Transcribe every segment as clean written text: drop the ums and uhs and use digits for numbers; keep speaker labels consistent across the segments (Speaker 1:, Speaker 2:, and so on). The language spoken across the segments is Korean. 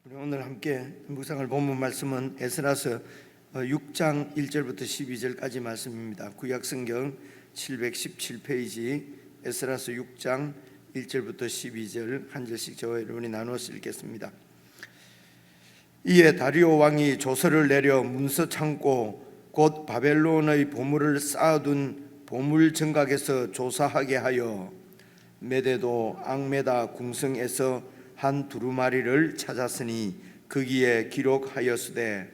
Speaker 1: 우리 오늘 함께 묵상할 본문 말씀은 에스라서 6장 1절부터 12절까지 말씀입니다. 구약성경 717페이지 에스라서 6장 1절부터 12절 한 절씩 저와 여러분이 나누어서 읽겠습니다. 이에 다리오 왕이 조서를 내려 문서 창고 곧 바벨론의 보물을 쌓아둔 보물 정각에서 조사하게 하여 메데도 앙메다 궁성에서 한 두루마리를 찾았으니 거기에 기록하였으되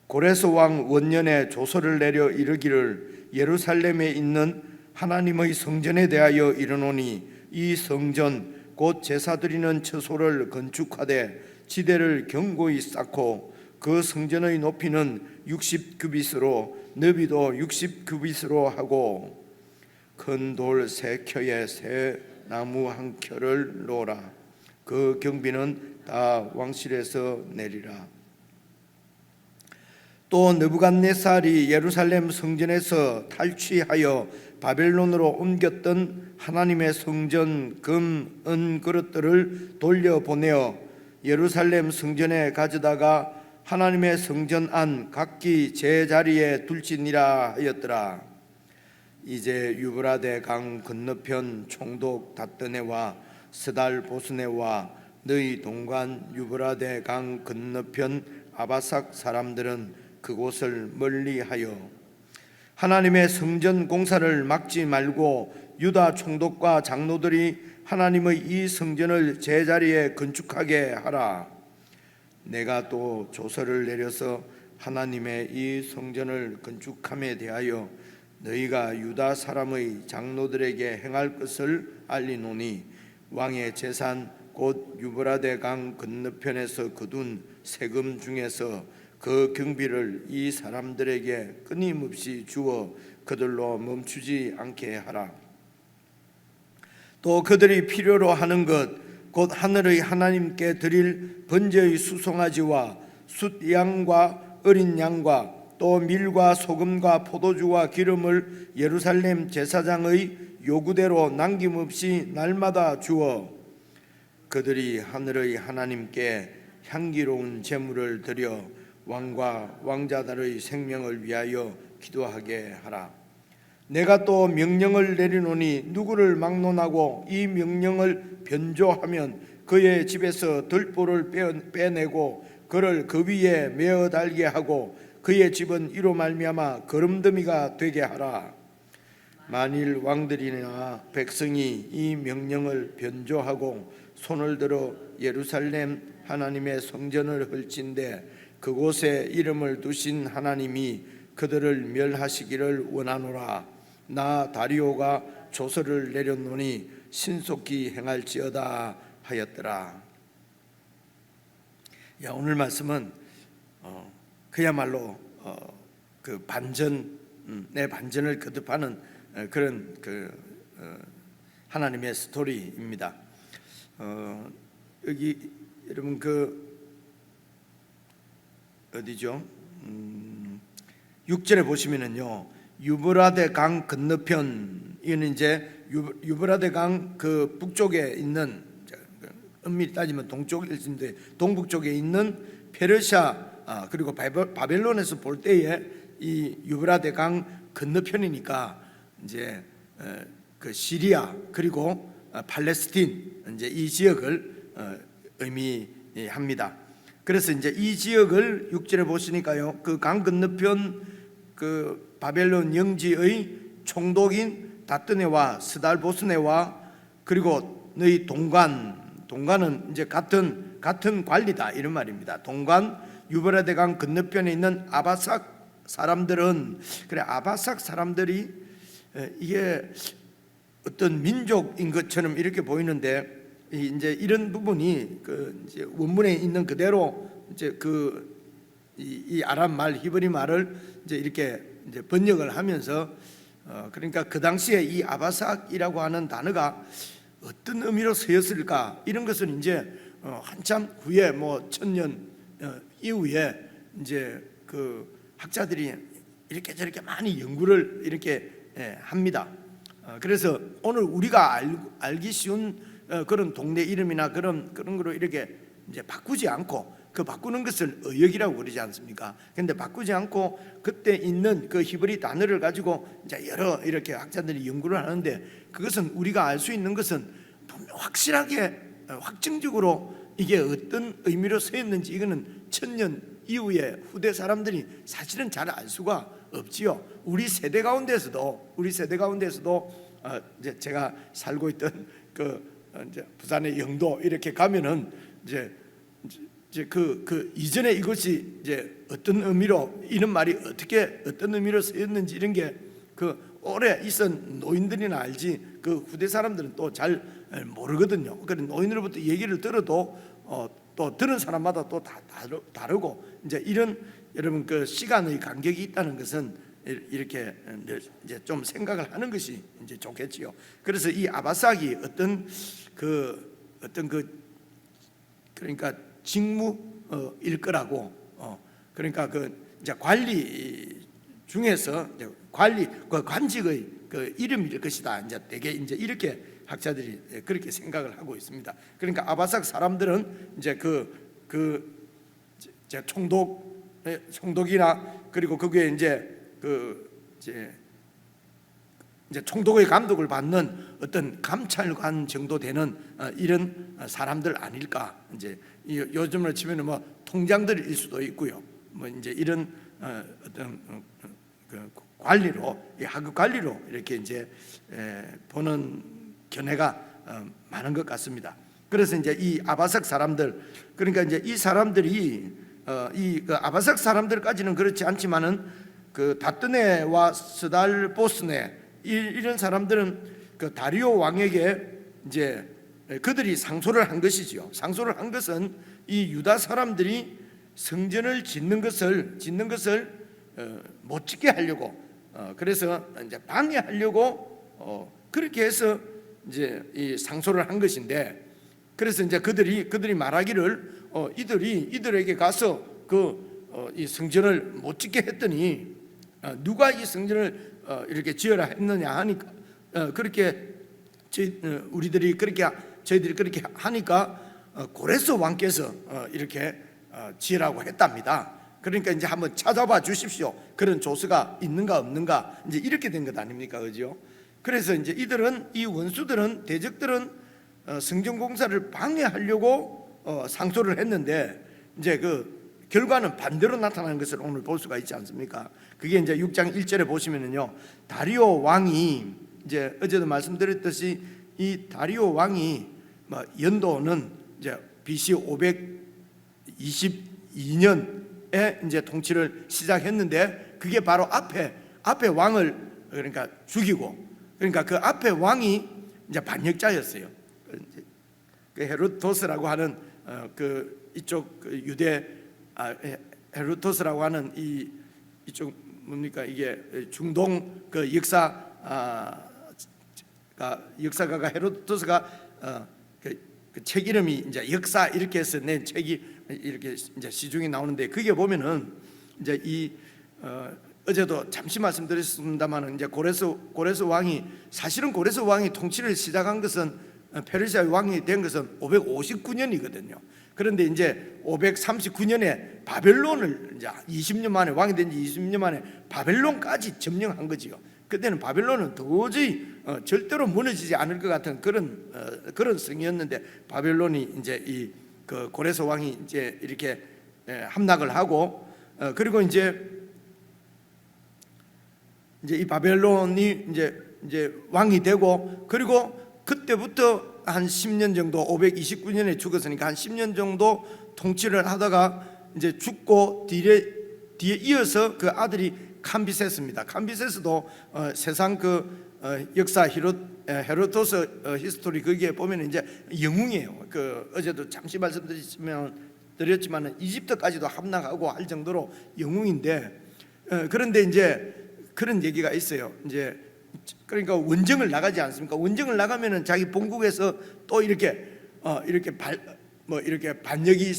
Speaker 1: 고레스 왕 원년에 조서를 내려 이르기를 예루살렘에 있는 하나님의 성전에 대하여 이르노니 이 성전 곧 제사 드리는 처소를 건축하되 지대를 견고히 쌓고 그 성전의 높이는 60규빗으로 너비도 60규빗으로 하고 큰 돌 3켜에 새 나무 1켜를 놓으라. 그 경비는 다 왕실에서 내리라. 또 느부갓네살이 예루살렘 성전에서 탈취하여 바벨론으로 옮겼던 하나님의 성전 금, 은 그릇들을 돌려보내어 예루살렘 성전에 가져다가 하나님의 성전 안 각기 제자리에 둘지니라 하였더라. 이제 유브라데 강 건너편 총독 닷드네와 스달 보스네와 너희 동관 유브라데 강 건너편 아바삭 사람들은 그곳을 멀리하여 하나님의 성전 공사를 막지 말고 유다 총독과 장로들이 하나님의 이 성전을 제자리에 건축하게 하라. 내가 또 조서를 내려서 하나님의 이 성전을 건축함에 대하여 너희가 유다 사람의 장로들에게 행할 것을 알리노니 왕의 재산 곧 유브라데 강 건너편에서 거둔 세금 중에서 그 경비를 이 사람들에게 끊임없이 주어 그들로 멈추지 않게 하라. 또 그들이 필요로 하는 것 곧 하늘의 하나님께 드릴 번제의 수송아지와 숫양과 어린 양과 또 밀과 소금과 포도주와 기름을 예루살렘 제사장의 요구대로 남김없이 날마다 주어 그들이 하늘의 하나님께 향기로운 제물을 드려 왕과 왕자들의 생명을 위하여 기도하게 하라. 내가 또 명령을 내리노니 누구를 막론하고 이 명령을 변조하면 그의 집에서 들보를 빼내고 그를 그 위에 메어 달게 하고 그의 집은 이로 말미암아 거름더미가 되게 하라. 만일 왕들이나 백성이 이 명령을 변조하고 손을 들어 예루살렘 하나님의 성전을 헐진대 그곳에 이름을 두신 하나님이 그들을 멸하시기를 원하노라. 나 다리오가 조서를 내렸노니 신속히 행할지어다 하였더라. 오늘 말씀은 그야말로 그 반전, 내 반전을 거듭하는 그런 하나님의 스토리입니다. 여기 여러분 어디죠? 6절에 보시면은요, 유브라데 강 건너편, 이는 이제 유브라데 강 그 북쪽에 있는, 엄밀히 따지면 동쪽일 텐데 동북쪽에 있는 페르시아 그리고 바벨론에서 볼 때에 이 유브라데 강 건너편이니까 이제 그 시리아 그리고 팔레스틴 이제 이 지역을 의미합니다. 그래서 이제 이 지역을 6절에 보시니까요, 그 강 건너편 그 바벨론 영지의 총독인 닷드네와 스달보스네와 그리고 너희 동관은 이제 같은 관리다 이런 말입니다. 동관 유브라데 강 건너편에 있는 아바삭 사람들은, 그래, 아바삭 사람들이 이게 어떤 민족인 것처럼 이렇게 보이는데, 이제 이런 부분이 그 이제 원문에 있는 그대로 이제 이 아람 말 히브리 말을 이제 이렇게 이제 번역을 하면서 그러니까 그 당시에 이 아바삭이라고 하는 단어가 어떤 의미로 쓰였을까, 이런 것은 이제 한참 후에 뭐 1000년 이후에 이제 그 학자들이 이렇게 저렇게 많이 연구를 이렇게 합니다. 그래서 오늘 우리가 알기 쉬운 그런 동네 이름이나 그런 거로 이렇게 이제 바꾸지 않고 그 바꾸는 것을 의역이라고 그러지 않습니까? 근데 바꾸지 않고 그때 있는 그 히브리 단어를 가지고 이제 여러 이렇게 학자들이 연구를 하는데, 그것은 우리가 알 수 있는 것은 확실하게 확정적으로 이게 어떤 의미로 쓰였는지 이거는 1000년 이후에 후대 사람들이 사실은 잘 알 수가 없지요. 우리 세대 가운데서도 이제 제가 살고 있던 이제 부산의 영도 이렇게 가면은 이제 그 이전에 이것이 이제 어떤 의미로, 이런 말이 어떤 의미로 쓰였는지 이런 게 그 오래 있은 노인들이나 알지, 그 후대 사람들은 또 잘 모르거든요. 그래서 노인으로부터 얘기를 들어도 또 들은 사람마다 또 다 다르고, 이제 이런 여러분 그 시간의 간격이 있다는 것은 이렇게 이제 좀 생각을 하는 것이 이제 좋겠지요. 그래서 이 아바삭이 어떤 그러니까 직무일 거라고, 그러니까 그 이제 관리 중에서 이제 관직의 그 이름일 것이다. 이제 되게 이제 이렇게 학자들이 그렇게 생각을 하고 있습니다. 그러니까 아바삭 사람들은 이제 총독이나 그리고 거기에 이제 총독의 감독을 받는 어떤 감찰관 정도 되는 이런 사람들 아닐까. 이제 요즘으로 치면은 뭐 통장들일 수도 있고요. 뭐 이제 이런 어떤 그 관리로, 하급 관리로 이렇게 이제 보는 견해가 많은 것 같습니다. 그래서 이제 이 아바삭 사람들, 그러니까 이제 이 사람들이 그 아바삭 사람들까지는 그렇지 않지만은 그 다뜨네와 스달보스네 이런 사람들은 그 다리오 왕에게 이제 그들이 상소를 한 것이지요. 상소를 한 것은 이 유다 사람들이 성전을 짓는 것을 못 짓게 하려고, 그래서 이제 방해하려고 그렇게 해서 이제 이 상소를 한 것인데, 그래서 이제 그들이 말하기를 이들에게 가서 이 성전을 못 짓게 했더니 누가 이 성전을 이렇게 지어라 했느냐 하니까, 그렇게 저희들이 그렇게 하니까 고레스 왕께서 이렇게 지으라고 했답니다. 그러니까 이제 한번 찾아봐 주십시오. 그런 조서가 있는가 없는가, 이제 이렇게 된 것 아닙니까, 그죠? 그래서 이제 이 원수들은, 대적들은 성전 공사를 방해하려고 상소를 했는데, 이제 그 결과는 반대로 나타나는 것을 오늘 볼 수가 있지 않습니까? 그게 이제 6장 1절에 보시면은요, 다리오 왕이, 이제 어제도 말씀드렸듯이 이 다리오 왕이 연도는 이제 BC 522년에 이제 통치를 시작했는데, 그게 바로 앞에 왕을 그러니까 죽이고, 그러니까 그 앞에 왕이 이제 반역자였어요. 그 헤로도스라고 하는 이쪽 유대 헤로도스라고 하는 이쪽 뭡니까, 이게 중동 그 역사가가 헤로도스가 그 책 이름이 이제 역사 이렇게 해서 낸 책이 이렇게 이제 시중에 나오는데, 그게 보면은 이제 어제도 잠시 말씀드렸습니다만은 이제 고레스 왕이, 사실은 고레스 왕이 통치를 시작한 것은, 페르시아 왕이 된 것은 559년이거든요. 그런데 이제 539년에 바벨론을 이제 20년 만에, 왕이 된 지 20년 만에 바벨론까지 점령한 거지요. 그때는 바벨론은 도저히 절대로 무너지지 않을 것 같은 그런 성이었는데, 바벨론이 이제 그 고레스 왕이 이제 이렇게 함락을 하고, 그리고 이제 이 바벨론이 이제 왕이 되고, 그리고 그때부터 한 10년 정도, 529년에 죽었으니까 한 10년 정도 통치를 하다가 이제 죽고, 뒤에 이어서 그 아들이 캄비세스입니다. kam비세스도 세상 역사 헤로도스 히스토리 거기에 보면 이제 영웅이에요. 어제도 잠시 말씀드렸지만 이집트까지도 함락하고 할 정도로 영웅인데, 그런데 이제 그런 얘기가 있어요. 이제 그러니까 원정을 나가지 않습니까? 원정을 나가면은 자기 본국에서 또 이렇게 이렇게 반역이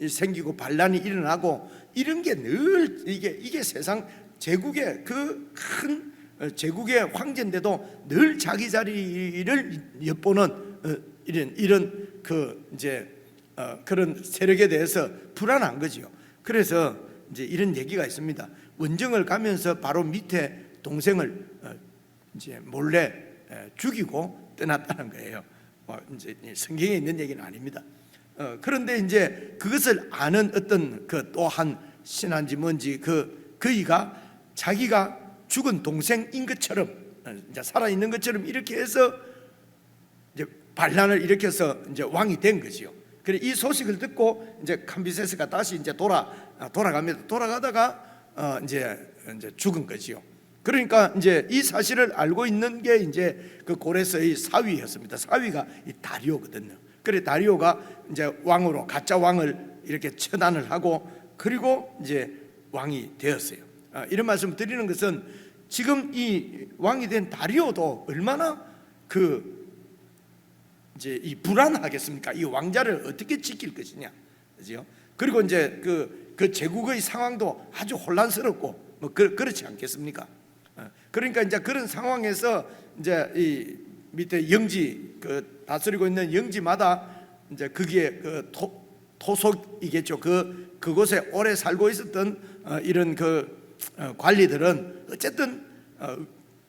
Speaker 1: 생기고 반란이 일어나고, 이런 게 늘 이게 세상 제국의 그 큰 제국의 황제인데도 늘 자기 자리를 엿보는 이런 이제 그런 세력에 대해서 불안한 거지요. 그래서 이제 이런 얘기가 있습니다. 원정을 가면서 바로 밑에 동생을 이제 몰래 죽이고 떠났다는 거예요. 이제 성경에 있는 얘기는 아닙니다. 그런데 이제 그것을 아는 어떤 그 또한 신한지 뭔지 그이가 자기가 죽은 동생인 것처럼 이제 살아 있는 것처럼 이렇게 해서 이제 반란을 일으켜서 이제 왕이 된 거지요. 그래 이 소식을 듣고 이제 캄비세스가 다시 이제 돌아갑니다. 돌아가다가 이제 죽은 거지요. 그러니까 이제 이 사실을 알고 있는 게 이제 그 고레스의 사위였습니다. 사위가 이 다리오거든요. 그래 다리오가 이제 왕으로 가짜 왕을 이렇게 처단을 하고 그리고 이제 왕이 되었어요. 이런 말씀을 드리는 것은 지금 이 왕이 된 다리오도 얼마나 이제 이 불안하겠습니까? 이 왕자를 어떻게 지킬 것이냐, 그죠? 그리고 이제 그 제국의 상황도 아주 혼란스럽고 뭐 그렇지 않겠습니까? 그러니까 이제 그런 상황에서 이제 이 밑에 영지 다스리고 있는 영지마다 이제 거기에 토속이겠죠. 그곳에 오래 살고 있었던 이런 관리들은 어쨌든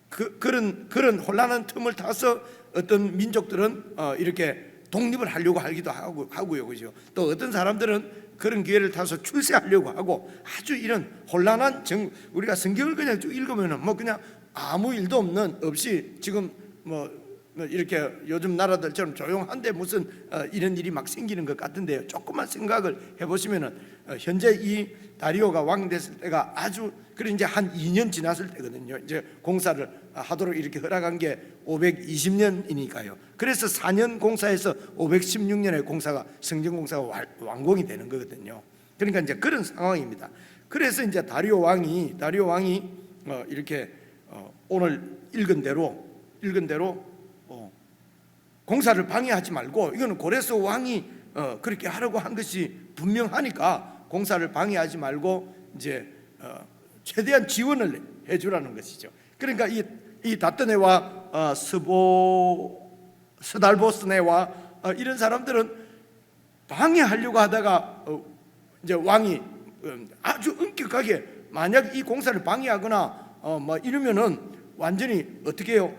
Speaker 1: 그런 혼란한 틈을 타서 어떤 민족들은 이렇게 독립을 하려고 하기도 하고요, 그죠? 또 어떤 사람들은 그런 기회를 타서 출세하려고 하고 아주 이런 혼란한 우리가 성경을 그냥 쭉 읽으면은 뭐 그냥 아무 일도 없이 지금 뭐 이렇게 요즘 나라들처럼 조용한데 무슨 이런 일이 막 생기는 것 같은데요. 조금만 생각을 해보시면은 현재 이 다리오가 왕 됐을 때가 아주 이제 한 2년 지났을 때거든요. 이제 공사를 하도록 이렇게 허락한 게 520년이니까요. 그래서 4년 공사에서 516년에 성전 공사가 완공이 되는 거거든요. 그러니까 이제 그런 상황입니다. 그래서 이제 다리오 왕이 이렇게 오늘 읽은 대로 공사를 방해하지 말고, 이거는 고레스 왕이 그렇게 하라고 한 것이 분명하니까 공사를 방해하지 말고 이제 최대한 지원을 해주라는 것이죠. 그러니까 이 다뜨네와 스달보스네와 이런 사람들은 방해하려고 하다가 이제 왕이 아주 엄격하게 만약 이 공사를 방해하거나 뭐 이러면은 완전히 어떻게 해요?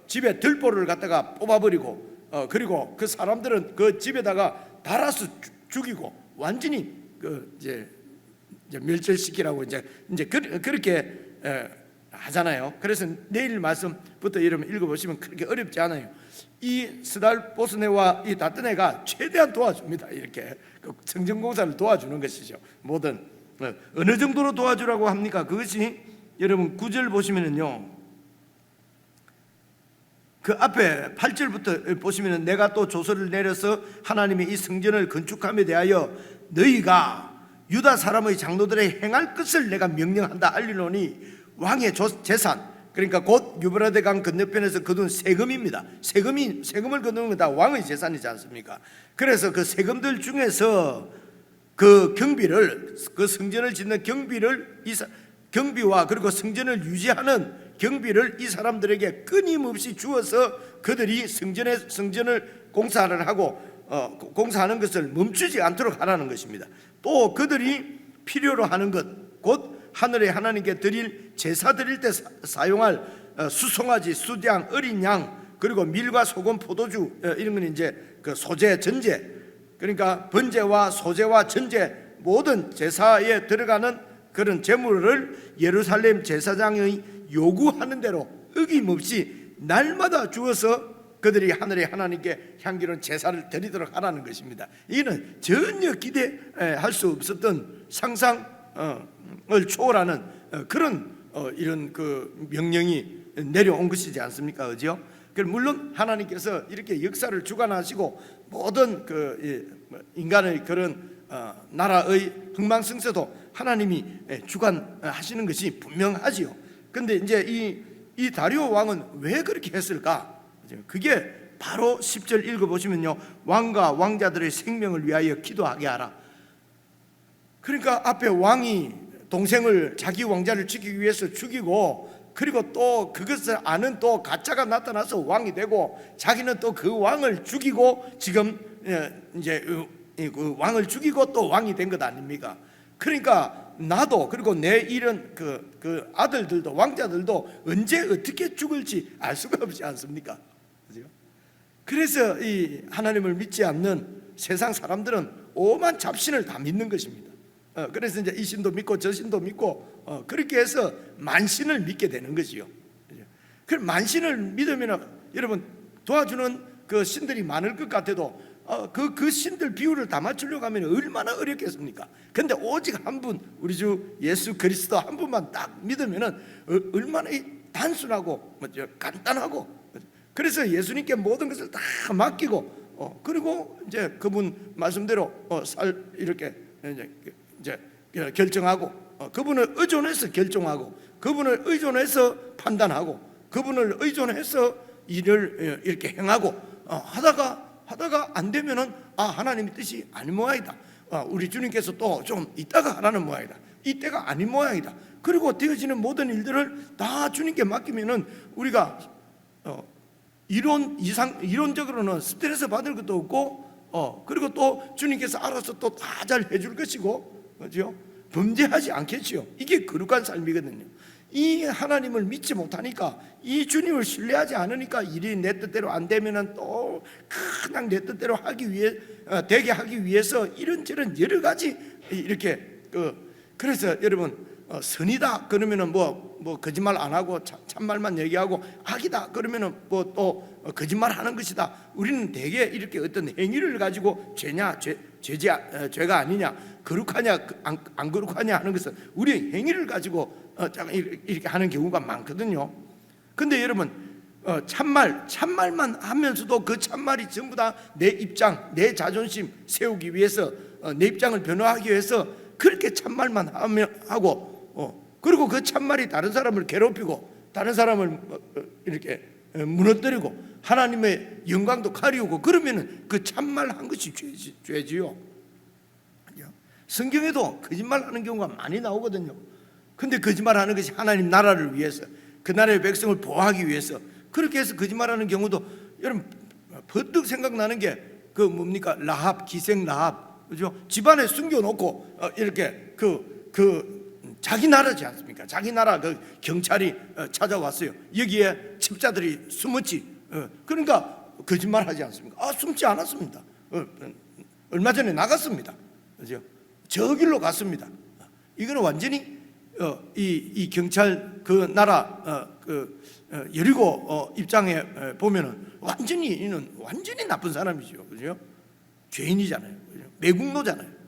Speaker 1: 집에 들보를 갖다가 뽑아버리고 그리고 그 사람들은 그 집에다가 달아서 죽이고 완전히 이제 멸절시키라고 이제 그렇게 하잖아요. 그래서 내일 말씀부터 여러분 읽어보시면 그렇게 어렵지 않아요. 이 스달보스네와 이 다뜨네가 최대한 도와줍니다. 이렇게 성전공사를 도와주는 것이죠. 뭐든 어느 정도로 도와주라고 합니까? 그것이 여러분 9절 보시면은요, 그 앞에 8절부터 보시면 내가 또 조서를 내려서 하나님의 이 성전을 건축함에 대하여 너희가 유다 사람의 장로들의 행할 것을 내가 명령한다 알리노니 왕의 재산, 그러니까 곧 유브라데 강 건너편에서 거둔 세금입니다. 세금을 거두는 건 다 왕의 재산이지 않습니까? 그래서 그 세금들 중에서 그 경비를, 그 성전을 짓는 경비와 그리고 성전을 유지하는 경비를 이 사람들에게 끊임없이 주어서 그들이 성전을 공사하는 것을 멈추지 않도록 하라는 것입니다. 또 그들이 필요로 하는 것, 곧 하늘의 하나님께 드릴 제사 드릴 때 사용할 수송아지, 수양, 어린 양, 그리고 밀과 소금, 포도주, 이런 건 이제 그 소제, 전제, 그러니까 번제와 소제와 전제 모든 제사에 들어가는 그런 제물을 예루살렘 제사장의 요구하는 대로 어김없이 날마다 주어서 그들이 하늘의 하나님께 향기로운 제사를 드리도록 하라는 것입니다. 이는 전혀 기대할 수 없었던 상상을 초월하는 그런 이런 그 명령이 내려온 것이지 않습니까? 그죠? 물론 하나님께서 이렇게 역사를 주관하시고 모든 그 인간의 그런 나라의 흥망성쇠도 하나님이 주관하시는 것이 분명하지요. 근데 이제 이 다리오 왕은 왜 그렇게 했을까? 그게 바로 10절 읽어보시면요, 왕과 왕자들의 생명을 위하여 기도하게 하라. 그러니까 앞에 왕이 동생을, 자기 왕자를 지키기 위해서 죽이고, 그리고 또 그것을 아는 또 가짜가 나타나서 왕이 되고, 자기는 또 그 왕을 죽이고 지금 이제 그 왕을 죽이고 또 왕이 된 것 아닙니까? 그러니까 나도 그리고 내 이런 그 아들들도 왕자들도 언제 어떻게 죽을지 알 수가 없지 않습니까? 그죠? 그래서 이 하나님을 믿지 않는 세상 사람들은 오만 잡신을 다 믿는 것입니다. 그래서 이제 이 신도 믿고 저 신도 믿고 그렇게 해서 만신을 믿게 되는 거지요. 그 만신을 믿으면 여러분 도와주는 그 신들이 많을 것 같아도 그 신들 비율을 다 맞추려고 하면 얼마나 어렵겠습니까? 근데 오직 한 분, 우리 주 예수 그리스도 한 분만 딱 믿으면은 얼마나 단순하고 간단하고, 그래서 예수님께 모든 것을 다 맡기고 그리고 이제 그분 말씀대로 이렇게 이제 결정하고 그분을 의존해서 결정하고 그분을 의존해서 판단하고 그분을 의존해서 일을 이렇게 행하고 하다가 안 되면은 하나님의 뜻이 아닌 모양이다. 우리 주님께서 또 좀 이따가 하라는 모양이다. 이때가 아닌 모양이다. 그리고 되어지는 모든 일들을 다 주님께 맡기면은 우리가 이론적으로는 스트레스 받을 것도 없고 그리고 또 주님께서 알아서 또 다 잘 해줄 것이고, 그렇죠? 범죄하지 않겠지요. 이게 거룩한 삶이거든요. 이 하나님을 믿지 못하니까, 이 주님을 신뢰하지 않으니까 일이 내 뜻대로 안 되면은 또 그냥 내 뜻대로 되게 하기 위해서 이런저런 여러 가지 이렇게 그래서 여러분 선이다 그러면은 뭐 거짓말 안 하고 참말만 얘기하고, 악이다 그러면은 뭐 또 거짓말하는 것이다. 우리는 대개 이렇게 어떤 행위를 가지고 죄가 아니냐, 거룩하냐 안 거룩하냐 하는 것은 우리의 행위를 가지고 이렇게 하는 경우가 많거든요. 근데 여러분 참말만 하면서도 그 참말이 전부 다 내 입장, 내 자존심 세우기 위해서, 내 입장을 변호하기 위해서 그렇게 참말만 하고 그리고 그 참말이 다른 사람을 괴롭히고 다른 사람을 이렇게 무너뜨리고 하나님의 영광도 가리우고, 그러면은 그 참말한 것이 죄지요. 성경에도 거짓말하는 경우가 많이 나오거든요. 근데 거짓말하는 것이 하나님 나라를 위해서, 그 나라의 백성을 보호하기 위해서 그렇게 해서 거짓말하는 경우도 여러분 번뜩 생각나는 게 그 뭡니까? 라합, 기생 라합, 그죠? 집안에 숨겨놓고 이렇게 자기 나라지 않습니까? 자기 나라 그 경찰이 찾아왔어요. 여기에 집자들이 숨었지. 그러니까 거짓말하지 않습니까? 숨지 않았습니다. 얼마 전에 나갔습니다. 그죠? 저 길로 갔습니다. 이거는 완전히 이 경찰 그 나라 여리고 입장에 보면은 이는 완전히 나쁜 사람이죠, 그죠? 죄인이잖아요, 그죠? 매국노잖아요.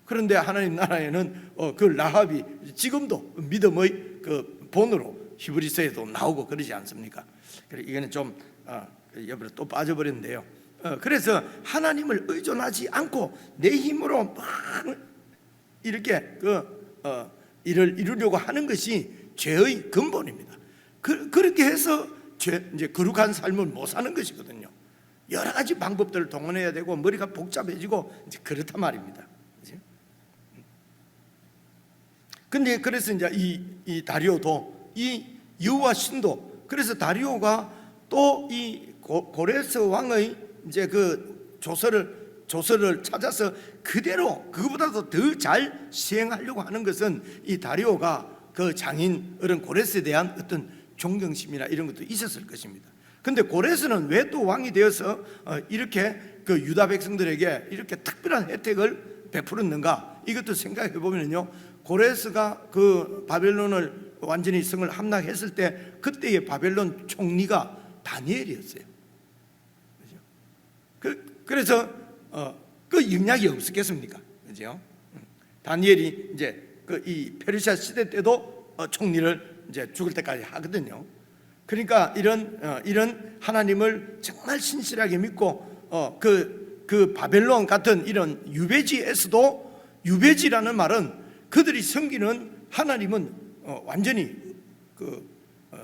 Speaker 1: 그런데 하나님 나라에는 그 라합이 지금도 믿음의 그 본으로 히브리서에도 나오고 그러지 않습니까? 그래 이거는 좀 옆으로 또 빠져버렸는데요. 그래서 하나님을 의존하지 않고 내 힘으로 막 이렇게 일을 이루려고 하는 것이 죄의 근본입니다. 그렇게 해서 이제 거룩한 삶을 못 사는 것이거든요. 여러 가지 방법들을 동원해야 되고 머리가 복잡해지고 이제 그렇단 말입니다. 근데 그래서 이제 이 다리오도 이 여호와 신도, 그래서 다리오가 또 이 고레스 왕의 이제 그 조서를 찾아서 그대로 그보다도 더 잘 시행하려고 하는 것은 이 다리오가 그 장인 어른 고레스에 대한 어떤 존경심이나 이런 것도 있었을 것입니다. 근데 고레스는 왜 또 왕이 되어서 이렇게 그 유다 백성들에게 이렇게 특별한 혜택을 베풀었는가? 이것도 생각해 보면요, 고레스가 그 바벨론을 완전히 성을 함락했을 때 그때의 바벨론 총리가 다니엘이었어요. 그래서 그 영향이 없었겠습니까? 그죠? 다니엘이 이제 이 페르시아 시대 때도 총리를 이제 죽을 때까지 하거든요. 그러니까 이런 하나님을 정말 신실하게 믿고 그 바벨론 같은 이런 유배지에서도, 유배지라는 말은 그들이 섬기는 하나님은 완전히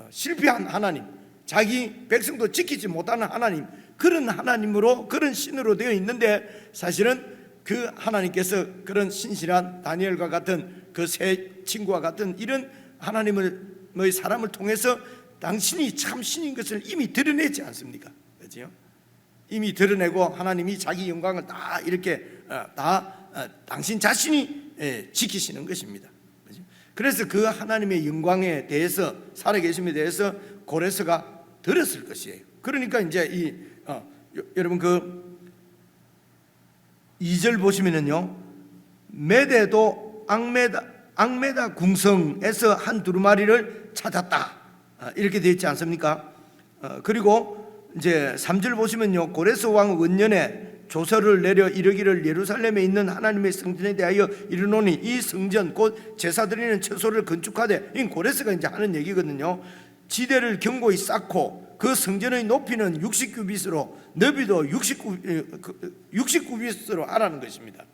Speaker 1: 실패한 하나님, 자기 백성도 지키지 못하는 하나님, 그런 하나님으로, 그런 신으로 되어 있는데, 사실은 그 하나님께서 그런 신실한 다니엘과 같은 그 세 친구와 같은 이런 하나님의 사람을 통해서 당신이 참 신인 것을 이미 드러내지 않습니까? 그렇죠? 이미 드러내고 하나님이 자기 영광을 다 이렇게 다 당신 자신이 지키시는 것입니다. 그래서 그 하나님의 영광에 대해서, 살아계심에 대해서 고레스가 들었을 것이에요. 그러니까 이제 여러분 그 2절 보시면은요, 메대도 앙메다 궁성에서 한 두루마리를 찾았다, 이렇게 되어 있지 않습니까? 그리고 이제 3절 보시면요, 고레스 왕 원년에 조서를 내려 이르기를 예루살렘에 있는 하나님의 성전에 대하여 이르노니 이 성전 곧 제사 드리는 처소를 건축하되, 이 고레스가 이제 하는 얘기거든요. 지대를 견고히 쌓고 그 성전의 높이는 60규빗으로 너비도 60규빗으로 하라는 것입니다.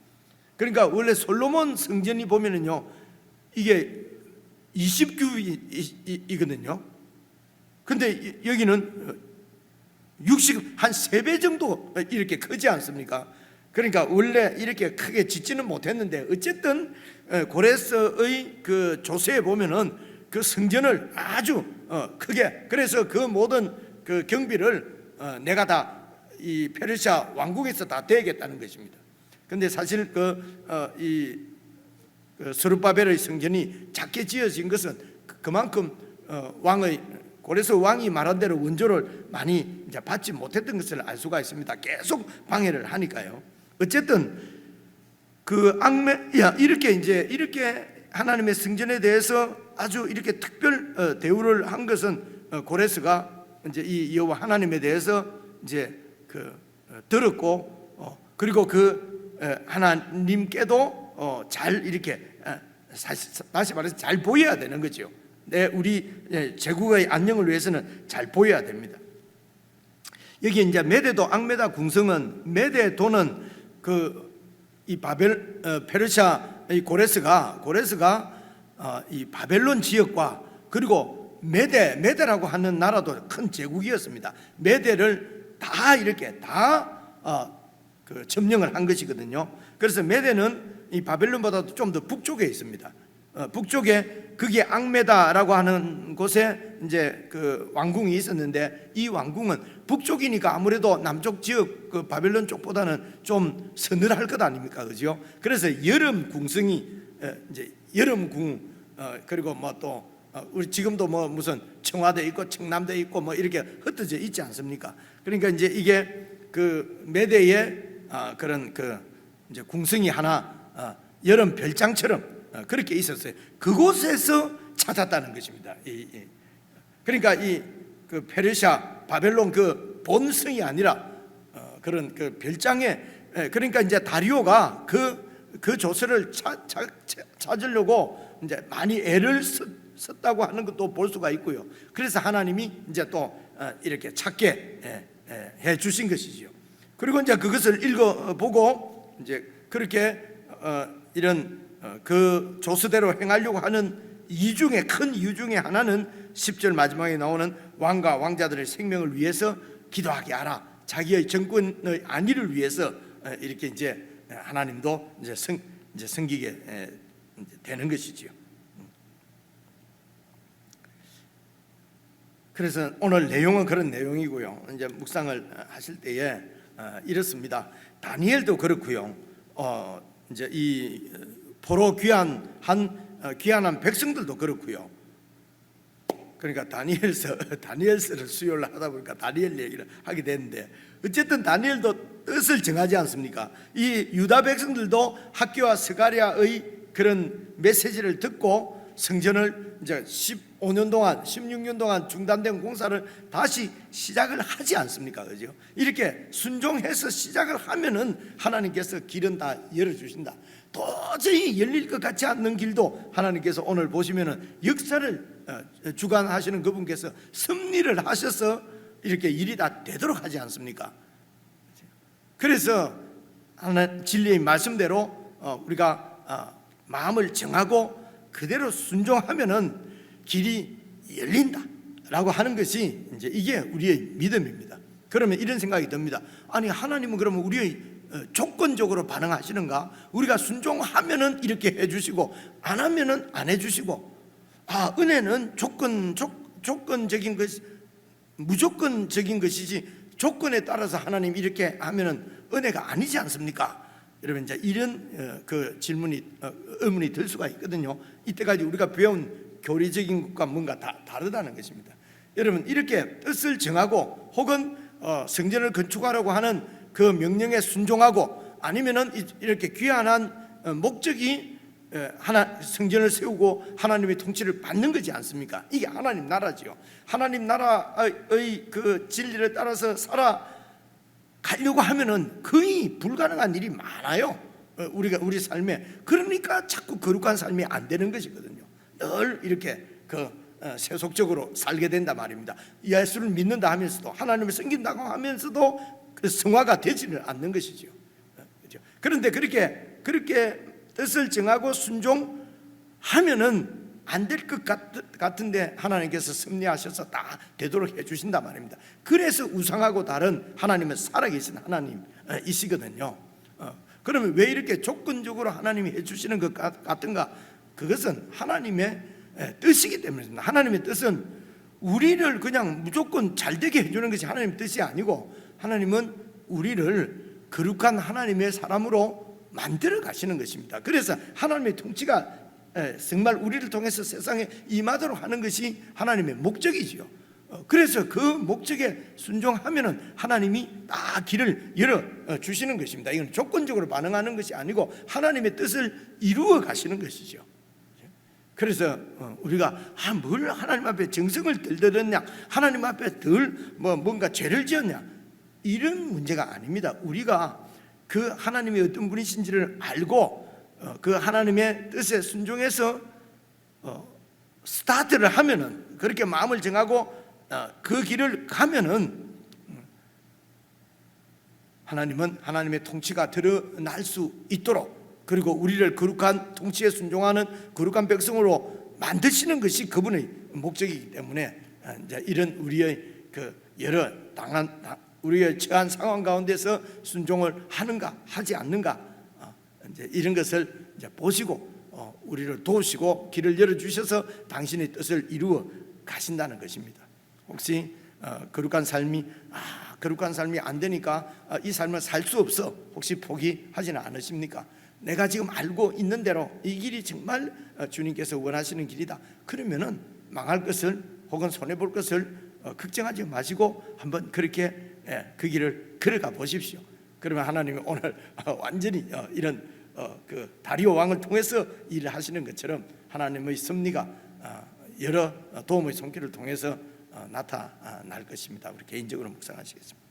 Speaker 1: 그러니까 원래 솔로몬 성전이 보면은요, 이게 20규빗이거든요. 근데 여기는 한 3배 정도 이렇게 크지 않습니까? 그러니까 원래 이렇게 크게 짓지는 못했는데, 어쨌든 고레스의 그 조서에 보면은 그 성전을 아주 크게, 그래서 그 모든 그 경비를 내가 다 이 페르시아 왕국에서 다 대겠다는 것입니다. 근데 사실 이 스룹바벨의 성전이 작게 지어진 것은 그만큼 고레스 왕이 말한 대로 원조를 많이 이제 받지 못했던 것을 알 수가 있습니다. 계속 방해를 하니까요. 어쨌든 이렇게 하나님의 성전에 대해서 아주 이렇게 특별 대우를 한 것은 고레스가 이제 이 여호와 하나님에 대해서 이제 들었고, 그리고 하나님께도 잘 이렇게 다시 말해서 잘 보여야 되는 거죠. 우리 제국의 안녕을 위해서는 잘 보여야 됩니다. 여기 이제 메대도 앙메다 궁성은, 메대도는 이 페르시아의 고레스가 이 바벨론 지역과, 그리고 메대라고 하는 나라도 큰 제국이었습니다. 메대를 다 이렇게 점령을 한 것이거든요. 그래서 메대는 이 바벨론보다도 좀 더 북쪽에 있습니다. 북쪽에 그게 앙메다라고 하는 곳에 이제 그 왕궁이 있었는데, 이 왕궁은 북쪽이니까 아무래도 남쪽 지역 그 바벨론 쪽보다는 좀 서늘할 것 아닙니까, 그죠? 그래서 여름 궁성이 이제 여름궁, 그리고 뭐 또 우리 지금도 뭐 무슨 청와대 있고 청남대 있고 뭐 이렇게 흩어져 있지 않습니까? 그러니까 이제 이게 그 메대의 그런 이제 궁성이 하나 여름 별장처럼 그렇게 있었어요. 그곳에서 찾았다는 것입니다. 그러니까 그 페르시아 바벨론 그 본성이 아니라 그런 그 별장에, 그러니까 이제 다리오가 그 조서를 찾으려고 이제 많이 애를 썼다고 하는 것도 볼 수가 있고요. 그래서 하나님이 이제 또 이렇게 찾게 해 주신 것이죠. 그리고 이제 그것을 읽어보고 이제 그렇게 이런 그 조서대로 행하려고 하는 큰 이유 중에 하나는 10절 마지막에 나오는 왕과 왕자들의 생명을 위해서 기도하게 하라, 자기의 정권의 안위를 위해서 이렇게 이제 하나님도 이제 섬기게 되는 것이지요. 그래서 오늘 내용은 그런 내용이고요. 이제 묵상을 하실 때에 이렇습니다. 다니엘도 그렇고요. 이제 이 포로 귀환한 백성들도 그렇고요. 그러니까 다니엘서를 수요를 하다 보니까 다니엘 얘기를 하게 되는데, 어쨌든 다니엘도 뜻을 정하지 않습니까? 이 유다 백성들도 학교와 스가랴의 그런 메시지를 듣고 성전을 이제 15년 동안 16년 동안 중단된 공사를 다시 시작을 하지 않습니까? 그죠? 이렇게 순종해서 시작을 하면은 하나님께서 길은 다 열어주신다. 도저히 열릴 것 같지 않는 길도 하나님께서 오늘 보시면은 역사를 주관하시는 그분께서 섭리를 하셔서 이렇게 일이 다 되도록 하지 않습니까? 그래서 진리의 말씀대로 우리가 마음을 정하고 그대로 순종하면은 길이 열린다라고 하는 것이 이제 이게 우리의 믿음입니다. 그러면 이런 생각이 듭니다. 아니, 하나님은 그러면 우리의 조건적으로 반응하시는가? 우리가 순종하면은 이렇게 해주시고 안 하면은 안 해주시고, 은혜는 조건적인 것, 무조건적인 것이지 조건에 따라서 하나님 이렇게 하면은 은혜가 아니지 않습니까? 여러분 이제 이런 그 질문이 의문이 들 수가 있거든요. 이때까지 우리가 배운 교리적인 것과 뭔가 다르다는 것입니다. 여러분 이렇게 뜻을 정하고 혹은 성전을 건축하라고 하는 그 명령에 순종하고 아니면은 이렇게 귀환한 목적이 하나 성전을 세우고 하나님의 통치를 받는 거지 않습니까? 이게 하나님 나라지요. 하나님 나라의 그 진리를 따라서 살아가려고 하면은 거의 불가능한 일이 많아요. 우리 삶에. 그러니까 자꾸 거룩한 삶이 안 되는 것이거든요. 늘 이렇게 세속적으로 살게 된다 말입니다. 예수를 믿는다 하면서도 하나님을 섬긴다고 하면서도 그 성화가 되지는 않는 것이죠. 그렇죠? 그런데 그렇게 뜻을 정하고 순종하면은 안 될 것 같은데 하나님께서 섭리하셔서 다 되도록 해주신단 말입니다. 그래서 우상하고 다른 하나님은 살아계신 하나님이시거든요. 그러면 왜 이렇게 조건적으로 하나님이 해주시는 것 같은가? 그것은 하나님의 뜻이기 때문입니다. 하나님의 뜻은 우리를 그냥 무조건 잘되게 해주는 것이 하나님의 뜻이 아니고, 하나님은 우리를 거룩한 하나님의 사람으로 만들어 가시는 것입니다. 그래서 하나님의 통치가 정말 우리를 통해서 세상에 임하도록 하는 것이 하나님의 목적이지요. 그래서 그 목적에 순종하면은 하나님이 다 길을 열어 주시는 것입니다. 이건 조건적으로 반응하는 것이 아니고 하나님의 뜻을 이루어 가시는 것이죠. 그래서 우리가 뭘 하나님 앞에 정성을 들들었냐, 하나님 앞에 뭔가 죄를 지었냐, 이런 문제가 아닙니다. 우리가 그 하나님이 어떤 분이신지를 알고 그 하나님의 뜻에 순종해서 스타트를 하면은, 그렇게 마음을 정하고 그 길을 가면은 하나님은 하나님의 통치가 드러날 수 있도록, 그리고 우리를 거룩한 통치에 순종하는 거룩한 백성으로 만드시는 것이 그분의 목적이기 때문에 이제 이런 우리의 그 여러 우리의 처한 상황 가운데서 순종을 하는가 하지 않는가, 이제 이런 것을 이제 보시고 우리를 도우시고 길을 열어 주셔서 당신의 뜻을 이루어 가신다는 것입니다. 혹시 거룩한 삶이 안 되니까 이 삶을 살 수 없어, 혹시 포기하지는 않으십니까? 내가 지금 알고 있는 대로 이 길이 정말 주님께서 원하시는 길이다, 그러면은 망할 것을 혹은 손해볼 것을 걱정하지 마시고 한번 그렇게 그 길을 걸어가 보십시오. 그러면 하나님이 오늘 완전히 이런 그 다리오 왕을 통해서 일을 하시는 것처럼 하나님의 섭리가 여러 도움의 손길을 통해서 나타날 것입니다. 우리 개인적으로 묵상하시겠습니다.